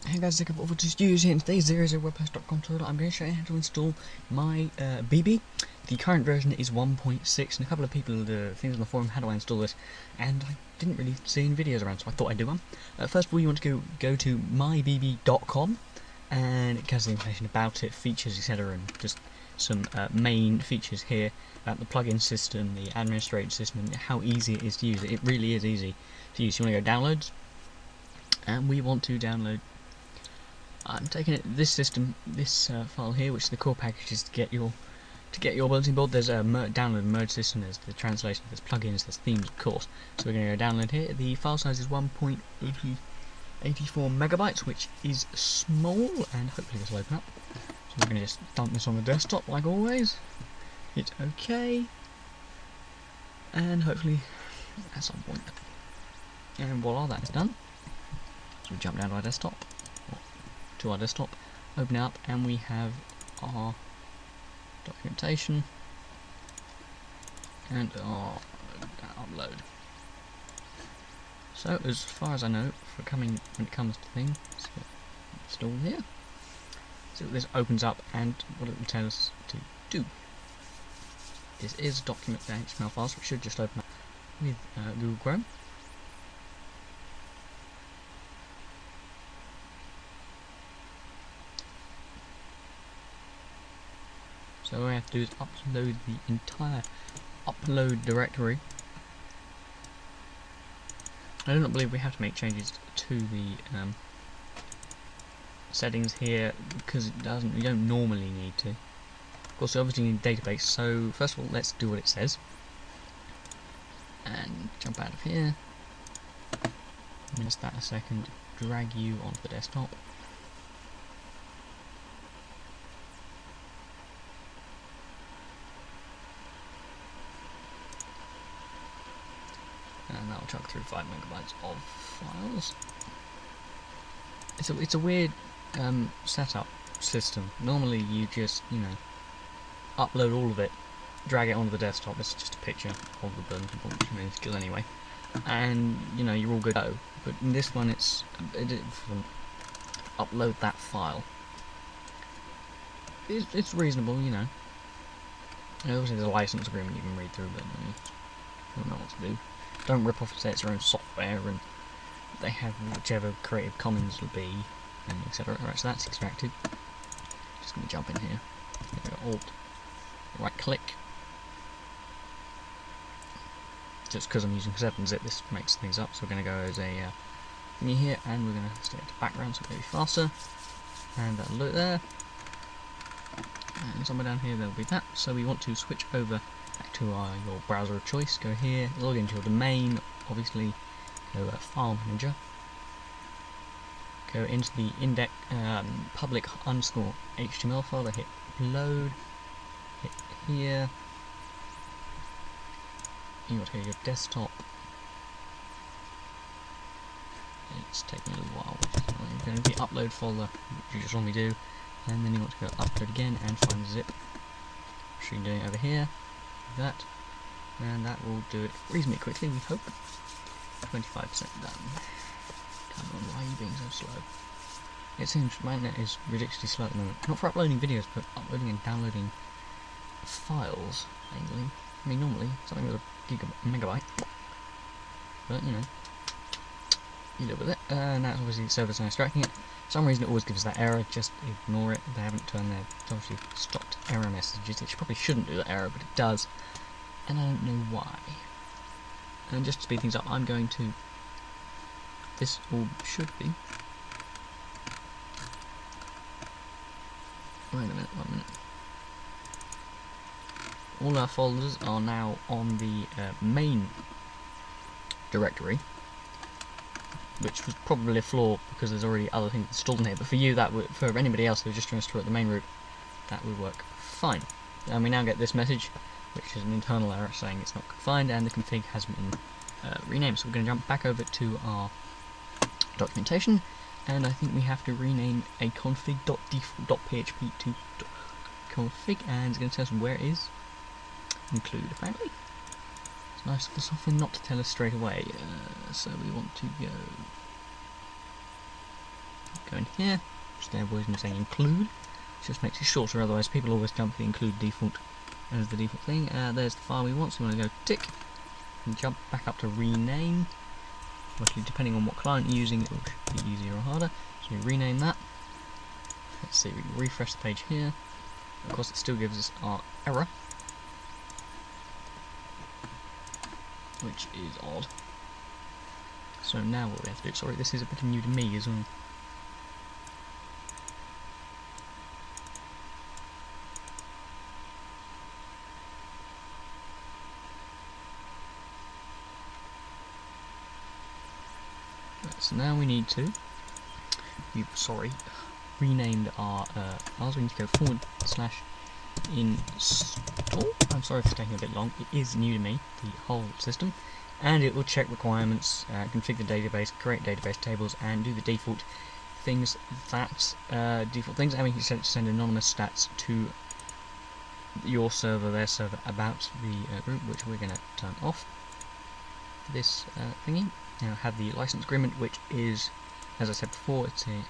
Hey guys, Zach of just here in today's 000webhost.com tutorial. I'm going to show you how to install MyBB. The current version is 1.6, and a couple of people things on the forum, how do I install this? And I didn't really see any videos around, so I thought I'd do one. First of all, you want to go to mybb.com, and it has the information about it, features, etc., and just some main features here about the plugin system, the administrative system, and how easy it is to use. It really is easy to use. You want to go downloads, and we want to download. I'm taking it this file here, which is the core packages to get your bulletin board. There's a download and merge system. There's the translation. There's plugins. There's themes, of course. So we're going to go download here. The file size is 1.84 megabytes, which is small, and hopefully this will open up. So we're going to just dump this on the desktop like always. Hit OK, and hopefully at some point, and voila, that is done. So we jump down to our desktop. Open it up, and we have our documentation and our upload. So as far as I know, when it comes to things, let's get installed here. So this opens up, and what it will tell us to do. This is document.html files, which should just open up with Google Chrome. So all we have to do is upload the entire upload directory. I do not believe we have to make changes to the settings here, because you don't normally need to. Of course, you obviously need a database. So first of all, let's do what it says and jump out of here. Miss that a second. Drag you onto the desktop. And that'll chuck through 5 megabytes of files. It's a weird setup system. Normally you just, upload all of it, drag it onto the desktop. It's just a picture of the burn, which is minuscule anyway, and you're all good to go. But in this one, it's upload that file. It's reasonable, Obviously, there's a license agreement you can read through, but you don't know what to do. Don't rip off its own software, and they have whichever Creative Commons will be, and etc. Alright, so that's extracted. Just going to jump in here. Alt, right click. Just because I'm using 7-zip, this makes things up. So we're going to go as a thingy here, and we're going to set it to background so it'll be faster. And that'll look there. And somewhere down here there'll be that. So we want to switch over back to your browser of choice. Go here, log into your domain, obviously. Go file manager. Go into the index public _HTML file. Hit upload. Hit here. You want to go to your desktop. It's taking a little while. You're going to the upload folder, which you just normally do, and then you want to go upload again and find the zip. So you can do it over here. That, and that will do it reasonably quickly, we hope. 25% done. Come on, why are you being so slow? It seems my net is ridiculously slow at the moment. Not for uploading videos, but uploading and downloading files, mainly. I mean, normally, something with a megabyte. But, you live with it. Now it's obviously the server's now extracting it. For some reason it always gives that error, just ignore it. They haven't turned their, obviously, stopped error messages. It probably shouldn't do that error, but it does. And I don't know why. And just to speed things up, I'm going to... This all should be... Wait a minute, 1 minute. All our folders are now on the main directory, which was probably a flaw because there's already other things installed in here. But for you, for anybody else who's just trying to store at the main root, that would work fine. And we now get this message, which is an internal error saying it's not confined and the config has been renamed. So we're going to jump back over to our documentation, and I think we have to rename a config.default.php to config, and it's going to tell us where it is. Include, apparently. It's nice of the software not to tell us straight away, so we want to go go in here, just their version of saying include, just makes it shorter, otherwise people always jump to the include default as the default thing. There's the file we want, so we want to go tick, and jump back up to rename. Obviously depending on what client you're using, it will be easier or harder, so we rename that. Let's see, we can refresh the page here. Of course it still gives us our error, which is odd. So now what we have to do, sorry this is a bit new to me as well. So now we need to, renamed our files. We need to go /install. I'm sorry for taking a bit long, it is new to me, the whole system. And it will check requirements, configure the database, create database tables, and do the default things and we can send anonymous stats to your server, their server, about the group, which we're going to turn off. This thingy. Now have the license agreement, which is, as I said before, it's a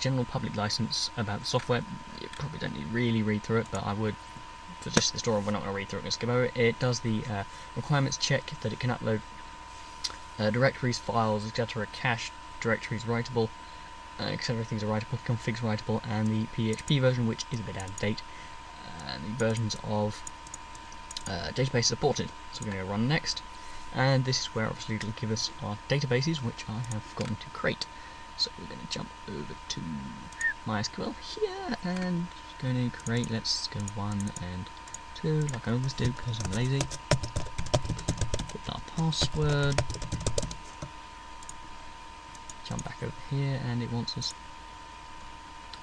general public license about the software. You probably don't need to really read through it, but I would. For just this tutorial, we're not going to read through it, we're going to skip over it. It does the requirements check that it can upload directories, files, etc., cache, directories writable, etc. Things are writable, configs writable, and the PHP version, which is a bit out of date, and the versions of database supported. So we're going to run next, and this is where obviously it'll give us our databases, which I have forgotten to create. So we're going to jump over to MySQL here and going to create, let's go 1 and 2 like I always do because I'm lazy. Put our password, jump back over here, and it wants us,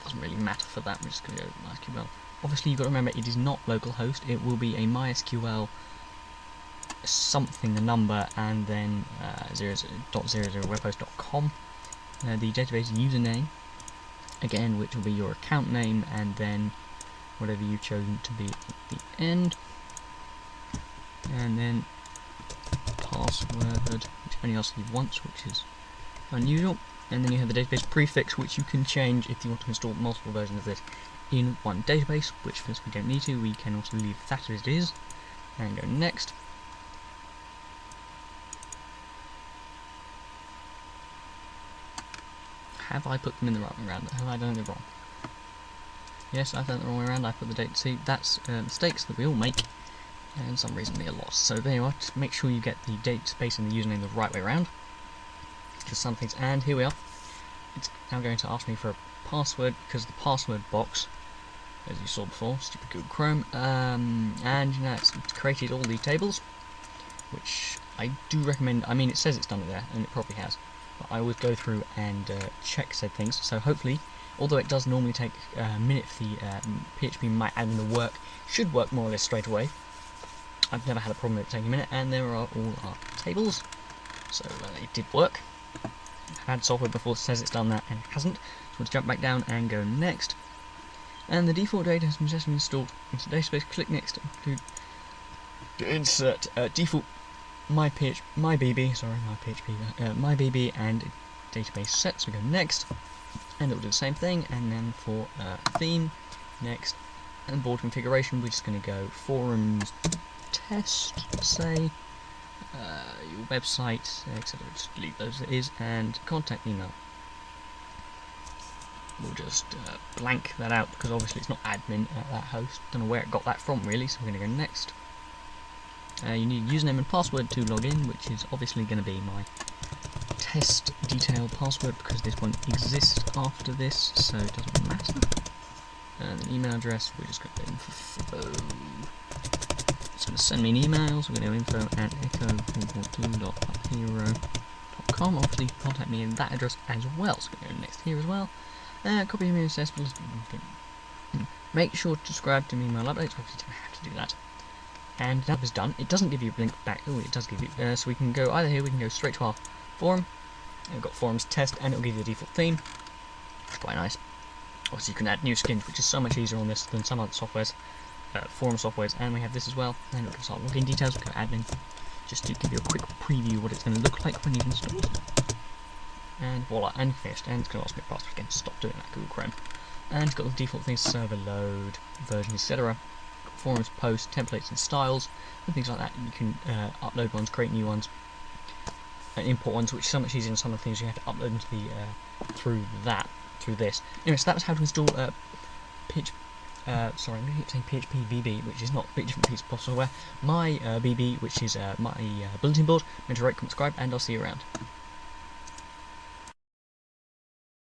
doesn't really matter for that, we're just going to go to MySQL. Obviously you've got to remember it is not localhost, it will be a MySQL something, the number, and then 000webhost.com. The database username, again, which will be your account name, and then whatever you've chosen to be at the end, and then password, which only asks you once, which is unusual, and then you have the database prefix, which you can change if you want to install multiple versions of this in one database, which since we don't need to, we can also leave that as it is, and go next. Have I put them in the right way around? Have I done it wrong? Yes, I've done it the wrong way around. I put the date. See, that's mistakes that we all make, and for some reason they are lost. So there you are. Just make sure you get the database and the username the right way around. Because some things, and here we are. It's now going to ask me for a password because the password box, as you saw before, stupid Google Chrome, and you know it's created all the tables, which I do recommend. I mean, it says it's done it there, and it probably has. But I always go through and check said things, so hopefully, although it does normally take a minute for the PHP MyAdmin to work, should work more or less straight away. I've never had a problem with it taking a minute, and there are all our tables, so it did work. I've had software before that says it's done that, and it hasn't, so let's jump back down and go next. And the default data has been successfully installed into the database. Click next to insert default MyBB and database set. So we go next, and it will do the same thing. And then for theme, next, and board configuration, we're just going to go forums test, say your website, etc. Just delete those as it is, and contact email. We'll just blank that out because obviously it's not admin at that host. Don't know where it got that from really. So we're going to go next. You need a username and password to log in, which is obviously going to be my test detail password because this won't exist after this, so it doesn't matter. And an email address, we're just going to go info. It's going to send me an email, so we're going to go info@echo4.2.hero.com. Obviously, contact me in that address as well, so we're going to go next here as well. Copy of email accessible. Make sure to subscribe to me email updates, obviously don't have to do that. And that is done. It doesn't give you a link back. Oh, it does give you. So we can go either here. We can go straight to our forum. We've got forums test, and it'll give you the default theme. It's quite nice. Obviously, you can add new skins, which is so much easier on this than some other softwares, forum softwares. And we have this as well. And it'll give us our login details. We'll go admin, just to give you a quick preview of what it's going to look like when you've installed it. and voila, and finished. And it's going to ask me password again. Stop doing that, Google Chrome. And it's got the default things: server load, version, etc. Forums, posts, templates, and styles, and things like that. You can upload ones, create new ones, and import ones, which is so much easier than some of the things you have to upload into the through this. Anyway, so that was how to install sorry, I'm going to keep saying PHP VB, which is not a bit different piece of software. MyBB, which is my bulletin board. Remember to rate, comment, subscribe, and I'll see you around.